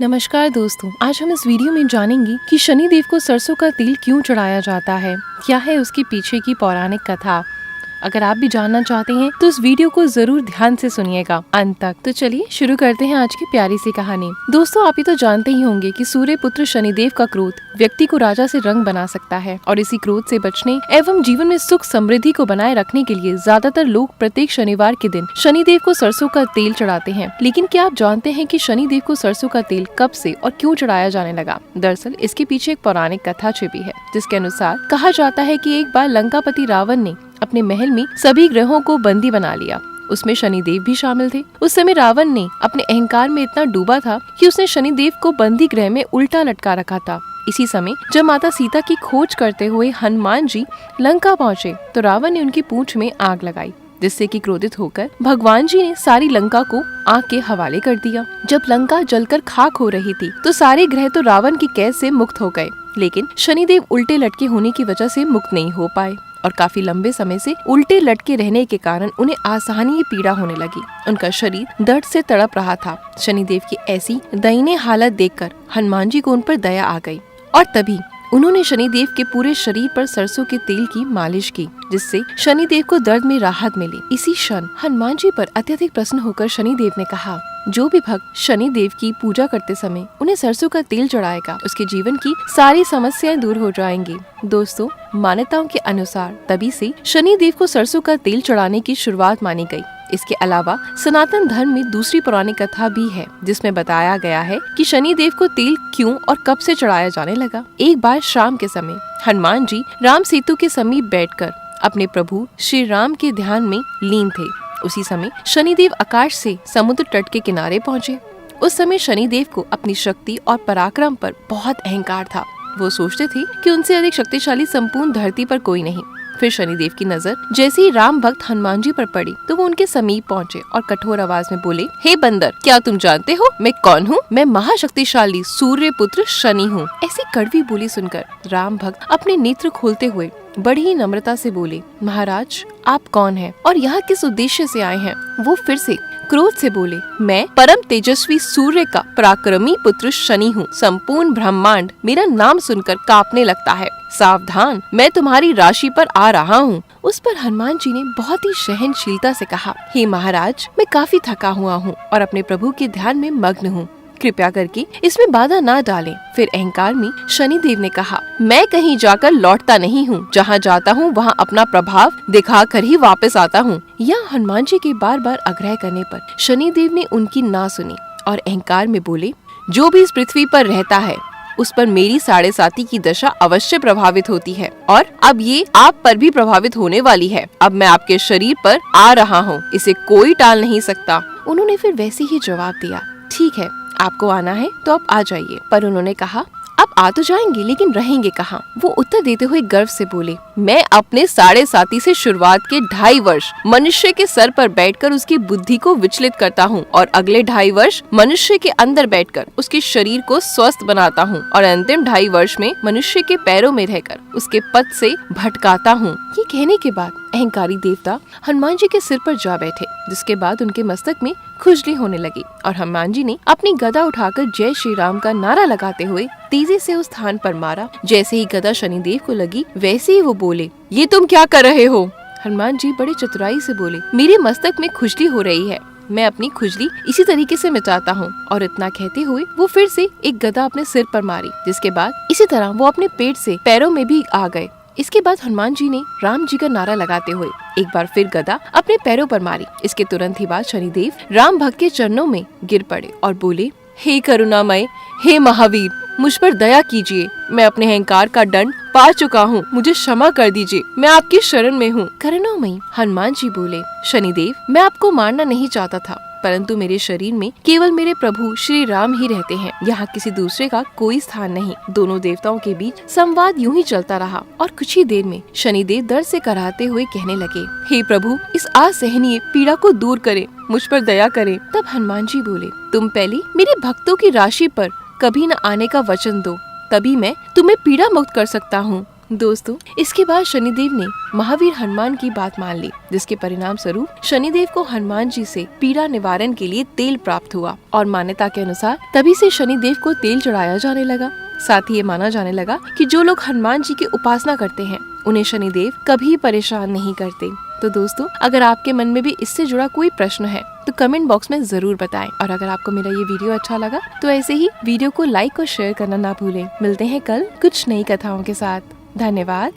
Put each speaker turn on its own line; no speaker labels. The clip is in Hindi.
नमस्कार दोस्तों, आज हम इस वीडियो में जानेंगे कि शनिदेव को सरसों का तेल क्यों चढ़ाया जाता है, क्या है उसके पीछे की पौराणिक कथा। अगर आप भी जानना चाहते हैं तो इस वीडियो को जरूर ध्यान से सुनिएगा अंत तक। तो चलिए शुरू करते हैं आज की प्यारी सी कहानी। दोस्तों, आप ये तो जानते ही होंगे कि सूर्य पुत्र शनिदेव का क्रोध व्यक्ति को राजा से रंग बना सकता है और इसी क्रोध से बचने एवं जीवन में सुख समृद्धि को बनाए रखने के लिए ज्यादातर लोग प्रत्येक शनिवार के दिन शनिदेव को सरसों का तेल चढ़ाते हैं। लेकिन क्या आप जानते हैं कि शनिदेव को सरसों का तेल कब से और क्यों चढ़ाया जाने लगा? दरअसल इसके पीछे एक पौराणिक कथा छिपी है, जिसके अनुसार कहा जाता है कि एक बार लंकापति रावण ने अपने महल में सभी ग्रहों को बंदी बना लिया। उसमें शनिदेव भी शामिल थे। उस समय रावण ने अपने अहंकार में इतना डूबा था कि उसने शनिदेव को बंदी गृह में उल्टा लटका रखा था। इसी समय जब माता सीता की खोज करते हुए हनुमान जी लंका पहुँचे तो रावण ने उनकी पूंछ में आग लगाई, जिससे कि क्रोधित होकर भगवान जी ने सारी लंका को आग के हवाले कर दिया। जब लंका जलकर खाक हो रही थी तो सारे ग्रह तो रावण की कैद से मुक्त हो गए, लेकिन शनिदेव उल्टे लटके होने की वजह से मुक्त नहीं हो पाए और काफी लंबे समय से उल्टे लटके रहने के कारण उन्हें असहनीय पीड़ा होने लगी। उनका शरीर दर्द से तड़प रहा था। शनिदेव की ऐसी दयनीय हालत देखकर हनुमान जी को उन पर दया आ गई और तभी उन्होंने शनिदेव के पूरे शरीर पर सरसों के तेल की मालिश की, जिससे शनिदेव को दर्द में राहत मिली। इसी क्षण हनुमान जी पर अत्यधिक प्रसन्न होकर शनिदेव ने कहा, जो भी भक्त शनिदेव की पूजा करते समय उन्हें सरसों का तेल चढ़ाएगा, उसके जीवन की सारी समस्याएं दूर हो जाएंगी। दोस्तों, मान्यताओं के अनुसार तभी से शनिदेव को सरसों का तेल चढ़ाने की शुरुआत मानी गई। इसके अलावा सनातन धर्म में दूसरी पौराणिक कथा भी है, जिसमें बताया गया है कि शनिदेव को तेल क्यों और कब से चढ़ाया जाने लगा। एक बार शाम के समय हनुमान जी राम सेतु के समीप बैठकर अपने प्रभु श्री राम के ध्यान में लीन थे। उसी समय शनिदेव आकाश से समुद्र तट के किनारे पहुँचे। उस समय शनिदेव को अपनी शक्ति और पराक्रम पर बहुत अहंकार था। वो सोचते थे कि उनसे अधिक शक्तिशाली संपूर्ण धरती पर कोई नहीं। फिर शनिदेव की नजर जैसे ही राम भक्त हनुमान जी पर पड़ी तो वो उनके समीप पहुँचे और कठोर आवाज में बोले, हे बंदर, क्या तुम जानते हो मैं कौन हूँ? मैं महाशक्तिशाली सूर्य पुत्र शनि हूँ। ऐसी कड़वी बोली सुनकर राम भक्त अपने नेत्र खोलते हुए बड़ी ही नम्रता से बोले, महाराज आप कौन हैं और यहाँ किस उद्देश्य से आए हैं? वो फिर से क्रोध से बोले, मैं परम तेजस्वी सूर्य का पराक्रमी पुत्र शनि हूँ। संपूर्ण ब्रह्मांड मेरा नाम सुनकर कांपने लगता है। सावधान, मैं तुम्हारी राशि पर आ रहा हूँ। उस पर हनुमान जी ने बहुत ही सहनशीलता से कहा, हे महाराज, मैं काफी थका हुआ हूँ और अपने प्रभु के ध्यान में मग्न हूँ, कृपया करके इसमें बाधा ना डालें। फिर अहंकार में शनिदेव ने कहा, मैं कहीं जाकर लौटता नहीं हूँ, जहाँ जाता हूँ वहाँ अपना प्रभाव दिखाकर ही वापस आता हूँ। यहाँ हनुमान जी के बार बार आग्रह करने पर शनिदेव ने उनकी ना सुनी और अहंकार में बोले, जो भी इस पृथ्वी पर रहता है उस पर मेरी 7.5 की दशा अवश्य प्रभावित होती है और अब ये आप पर भी प्रभावित होने वाली है। अब मैं आपके शरीर पर आ रहा हूँ, इसे कोई टाल नहीं सकता। उन्होंने फिर वैसे ही जवाब दिया, ठीक है, आपको आना है तो आप आ जाइए। पर उन्होंने कहा, आप आ तो जाएंगे लेकिन रहेंगे कहाँ? वो उत्तर देते हुए गर्व से बोले, मैं अपने 7.5 से शुरुआत के 2.5 वर्ष मनुष्य के सर पर बैठकर उसकी बुद्धि को विचलित करता हूँ और अगले 2.5 वर्ष मनुष्य के अंदर बैठकर उसके शरीर को स्वस्थ बनाता हूँ और अंतिम 2.5 वर्ष में मनुष्य के पैरों में रहकर उसके पथ से भटकाता हूँ। ये कहने के बाद अहंकारी देवता हनुमान जी के सिर पर जा बैठे, जिसके बाद उनके मस्तक में खुजली होने लगी और हनुमान जी ने अपनी गदा उठाकर जय श्री राम का नारा लगाते हुए तेजी से उस स्थान पर मारा। जैसे ही गदा शनिदेव को लगी वैसे ही वो बोले, ये तुम क्या कर रहे हो? हनुमान जी बड़ी चतुराई से बोले, मेरे मस्तक में खुजली हो रही है, मैं अपनी खुजली इसी तरीके से मिटाता हूँ। और इतना कहते हुए वो फिर से एक गदा अपने सिर पर मारी, जिसके बाद इसी तरह वो अपने पेट से पैरों में भी आ गए। इसके बाद हनुमान जी ने राम जी का नारा लगाते हुए एक बार फिर गदा अपने पैरों पर मारी। इसके तुरंत ही बाद शनिदेव राम भक्त के चरणों में गिर पड़े और बोले, हे करुणामय, हे महावीर, मुझ पर दया कीजिए, मैं अपने अहंकार का दंड पा चुका हूँ, मुझे क्षमा कर दीजिए, मैं आपकी शरण में हूँ। करुणामयी हनुमान जी बोले, शनिदेव, मैं आपको मारना नहीं चाहता था, परंतु मेरे शरीर में केवल मेरे प्रभु श्री राम ही रहते हैं, यहाँ किसी दूसरे का कोई स्थान नहीं। दोनों देवताओं के बीच संवाद यूं ही चलता रहा और कुछ ही देर में शनिदेव दर्द से कराहते हुए कहने लगे, हे प्रभु, इस असहनीय पीड़ा को दूर करें, मुझ पर दया करें। तब हनुमान जी बोले, तुम पहले मेरे भक्तों की राशि पर कभी न आने का वचन दो, तभी मैं तुम्हें पीड़ा मुक्त कर सकता हूँ। दोस्तों, इसके बाद शनिदेव ने महावीर हनुमान की बात मान ली, जिसके परिणाम स्वरूप शनिदेव को हनुमान जी से पीड़ा निवारण के लिए तेल प्राप्त हुआ और मान्यता के अनुसार तभी से शनिदेव को तेल चढ़ाया जाने लगा। साथ ही ये माना जाने लगा कि जो लोग हनुमान जी की उपासना करते हैं उन्हें शनिदेव कभी परेशान नहीं करते। तो दोस्तों, अगर आपके मन में भी इससे जुड़ा कोई प्रश्न है तो कमेंट बॉक्स में जरूर बताएं। और अगर आपको मेरा ये वीडियो अच्छा लगा तो ऐसे ही वीडियो को लाइक और शेयर करना ना भूलें। मिलते हैं कल कुछ नई कथाओं के साथ। धन्यवाद।